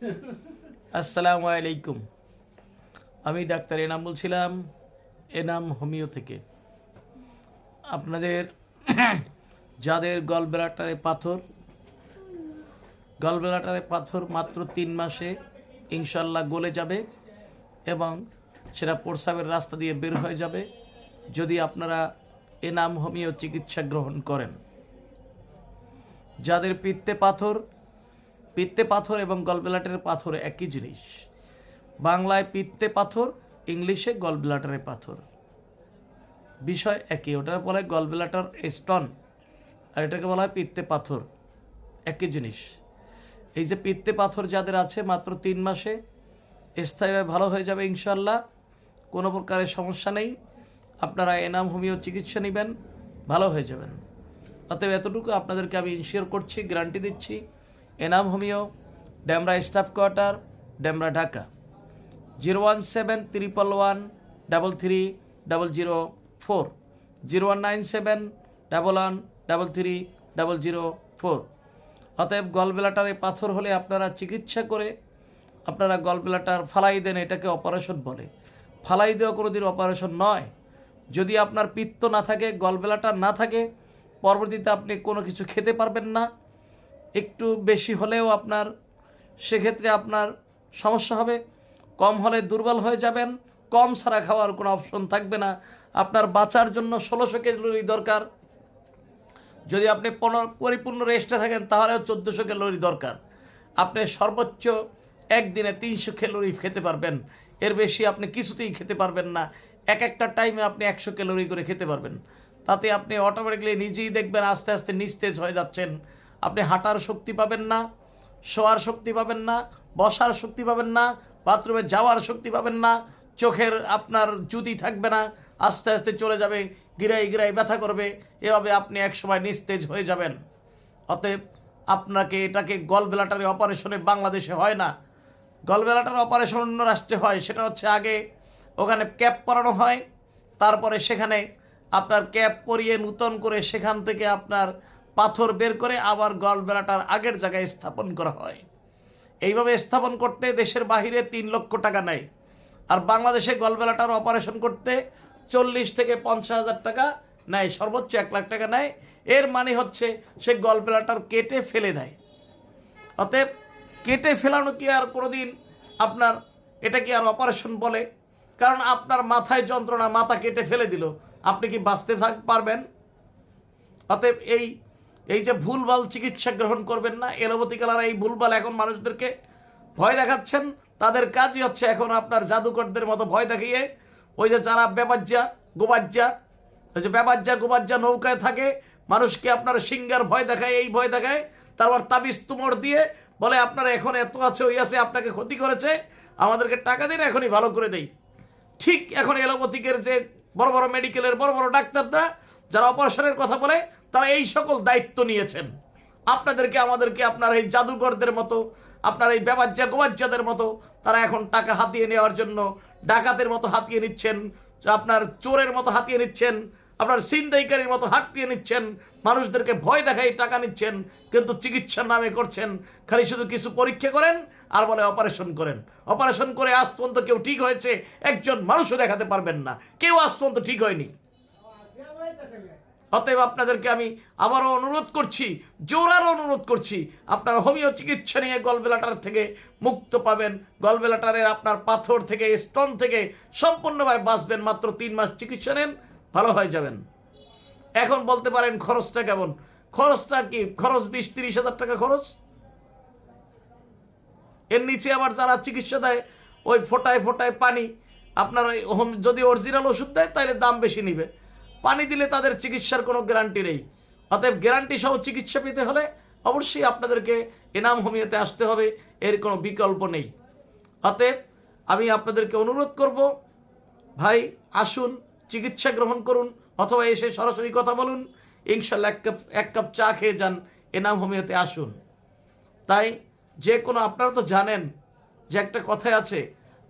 আসসালামু আলাইকুম। আমি ডাক্তার এনাম বলছিলাম, এনাম হোমিও থেকে। আপনাদের যাদের গলব্লাডারে পাথর মাত্র 3 মাসে ইনশাল্লাহ গলে যাবে এবং সেটা প্রস্রাবের রাস্তা দিয়ে বের হয়ে যাবে যদি আপনারা এনাম হোমিও চিকিৎসা গ্রহণ করেন। যাদের পিত্তে পাথর এবং গলব্লাডারের পাথর একই জিনিস। বাংলায় পিত্তে পাথর, ইংলিশে গলব্লাডারের পাথর, বিষয় একই। ওটা বলা হয় গলব্লাডার স্টোন আর এটাকে বলা হয় পিত্তে পাথর, একই জিনিস। এই যে পিত্তে পাথর যাদের আছে মাত্র 3 মাসে স্থায়ীভাবে ভালো হয়ে যাবে ইনশাল্লাহ, কোনো প্রকারের সমস্যা নেই। আপনারা এনাম হোমিও চিকিৎসা নেবেন, ভালো হয়ে যাবেন। অতএব এতটুকু আপনাদেরকে আমি ইনশিওর করছি, গ্যারান্টি দিচ্ছি। Enam homeo, Demra staff quarter, Demra, Dhaka. 01711330004, 019711330004। অতএব গলব্লাডারে পাথর হলে আপনারা চিকিৎসা করে আপনারা গলব্লাডার ফালাই দেন, এটাকে অপারেশন বলে। ফালাই দেওয়া কোনোদিন অপারেশন নয়। যদি আপনার পিত্ত না থাকে, গলব্লাডার না থাকে, পরবর্তীতে আপনি কোনো কিছু খেতে পারবেন না। একটু বেশি হলেও আপনার সেক্ষেত্রে আপনার সমস্যা হবে। কম হলে দুর্বল হয়ে যাবেন। কম ছাড়া খাওয়ার কোনো অপশন থাকবে না। আপনার বাঁচার জন্য 1600 ক্যালোরি দরকার। যদি আপনি পরিপূর্ণ রেস্টে থাকেন তাহলে 1400 ক্যালোরি দরকার। আপনি সর্বোচ্চ একদিনে 300 ক্যালোরি খেতে পারবেন, এর বেশি আপনি কিছুতেই খেতে পারবেন না। একটা টাইমে আপনি 100 ক্যালোরি করে খেতে পারবেন। তাতে আপনি অটোমেটিক্যালি নিজেই দেখবেন আস্তে আস্তে নিস্তেজ হয়ে যাচ্ছেন। আপনি হাঁটার শক্তি পাবেন না, শোয়ার শক্তি পাবেন না, বসার শক্তি পাবেন না, বাথরুমে যাওয়ার শক্তি পাবেন না, চোখের আপনার জ্যোতি থাকবে না, আস্তে আস্তে চলে যাবে, গিরাই গিরাই ব্যথা করবে। এভাবে আপনি একসময় নিস্তেজ হয়ে যাবেন। অতএব আপনাকে এটাকে গলব্লাডারে অপারেশনে বাংলাদেশে হয় না। গলব্লাডার অপারেশন অন্য রাষ্ট্রে হয়। সেটা হচ্ছে আগে ওখানে ক্যাপ পরানো হয়, তারপরে সেখানে আপনার ক্যাপ পরিয়ে নূতন করে সেখান থেকে আপনার পাথর বের করে আবার গলব্লাডার আগের জায়গায় স্থাপন করা হয়। এইভাবে স্থাপন করতে দেশের বাহিরে 3 লক্ষ টাকা নেয়, আর বাংলাদেশে গলব্লাডার অপারেশন করতে 40 থেকে 50,000 টাকা নেয়, সর্বোচ্চ 1 লাখ টাকা নেয়। এর মানে হচ্ছে সে গলব্লাডার কেটে ফেলে দেয়। অতএব কেটে ফেলানো কি আর কোনোদিন আপনার এটা কি আর অপারেশন বলে? কারণ আপনার মাথায় যন্ত্রণা, মাথা কেটে ফেলে দিল, আপনি কি বাঁচতে পারবেন? অতএব এই যে ভুলভাল চিকিৎসা গ্রহণ করবেন না। এলোপ্যাথি কালার এই ভুলভাল এখন মানুষদেরকে ভয় দেখাচ্ছেন। তাদের কাজই হচ্ছে এখন আপনার জাদুকরদের মতো ভয় দেখিয়ে, ওই যে যারা গোবাজ্জা নৌকায় থাকে, মানুষকে আপনার সিঙ্গার ভয় দেখায়, এই ভয় দেখায়, তারপর তাবিজ তুমড় দিয়ে বলে আপনারা এখন এত আছে, ওই আছে, আপনাকে ক্ষতি করেছে, আমাদেরকে টাকা দিন, এখনই ভালো করে দেই। ঠিক এখন এলোপ্যাথিকের যে বড় বড় মেডিকেলের বড় বড় ডাক্তাররা যারা অপারেশনের কথা বলে, তারা এই সকল দায়িত্ব নিয়েছেন। আপনাদেরকে আমাদেরকে আপনার এই জাদুঘরদের মতো, আপনার এই গোবাজ্জাদের মতো তারা এখন টাকা হাতিয়ে নেওয়ার জন্য ডাকাতের মতো হাতিয়ে নিচ্ছেন, আপনার চোরের মতো হাতিয়ে নিচ্ছেন, আপনার ছিনতাইকারীর মতো হাতিয়ে নিচ্ছেন, মানুষদেরকে ভয় দেখাই টাকা নিচ্ছেন, কিন্তু চিকিৎসার নামে করছেন খালি শুধু কিছু পরীক্ষা করেন আর বলে অপারেশন করেন। অপারেশন করে আজ পর্যন্ত কেউ ঠিক হয়েছে একজন মানুষও দেখাতে পারবেন না, কেউ আজ পর্যন্ত ঠিক হয়নি। অতএব আপনাদেরকে আমি আবারও অনুরোধ করছি, জোরালো অনুরোধ করছি, আপনার হোমিও চিকিৎসা নিয়ে গলব্লাডার থেকে মুক্ত পাবেন। গলব্লাডারের আপনার পাথর থেকে, স্টোন থেকে সম্পূর্ণভাবে বাঁচবেন। মাত্র 3 মাস চিকিৎসা নেন, ভালো হয়ে যাবেন। এখন বলতে পারেন খরচটা কেমন? খরচটা কি? খরচ 20-30 হাজার টাকা খরচ। এর নিচে আবার যারা চিকিৎসা দেয় ওই ফোটায় ফোটায় পানি, আপনার যদি অরিজিনাল ওষুধ দেয় তাহলে দাম বেশি নিবে, পানি দিলে তাদের চিকিৎসার কোনো গ্যারান্টি নেই। অতএব গ্যারান্টি সহ চিকিৎসা পেতে হলে অবশ্যই আপনাদেরকে এনাম হোমিওতে আসতে হবে, এর কোনো বিকল্প নেই। অতএব আমি আপনাদেরকে অনুরোধ করব, ভাই আসুন, চিকিৎসা গ্রহণ করুন, অথবা এসে সরাসরি কথা বলুন। ইনশাল্লাহ এক কাপ চা খেয়ে যান, এনাম হোমিওতে আসুন। তাই যে কোনো, আপনারা তো জানেন যে একটা কথাই আছে,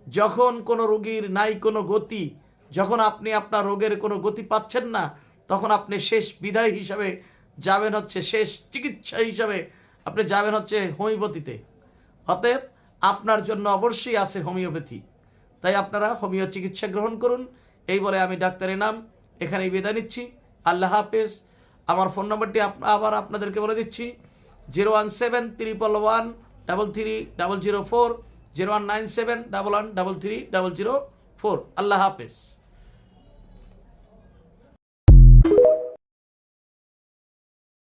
যখন কোনো রোগীর নাই কোনো গতি, যখন আপনি আপনার রোগের কোনো গতি পাচ্ছেন না, তখন আপনি শেষ বিদায় হিসাবে যাবেন হচ্ছে, শেষ চিকিৎসা হিসাবে আপনি যাবেন হচ্ছে হোমিওপ্যাথিতে। অতএব আপনার জন্য অবশ্যই আছে হোমিওপ্যাথি। তাই আপনারা হোমিও চিকিৎসা গ্রহণ করুন। এই বলে আমি ডাক্তারের নাম এখানেই বিদায় নিচ্ছি। আল্লাহ হাফেজ। আমার ফোন নম্বরটি আবার আপনাদেরকে বলে দিচ্ছি, 01711133004, 019711330004। আল্লাহ হাফেজ।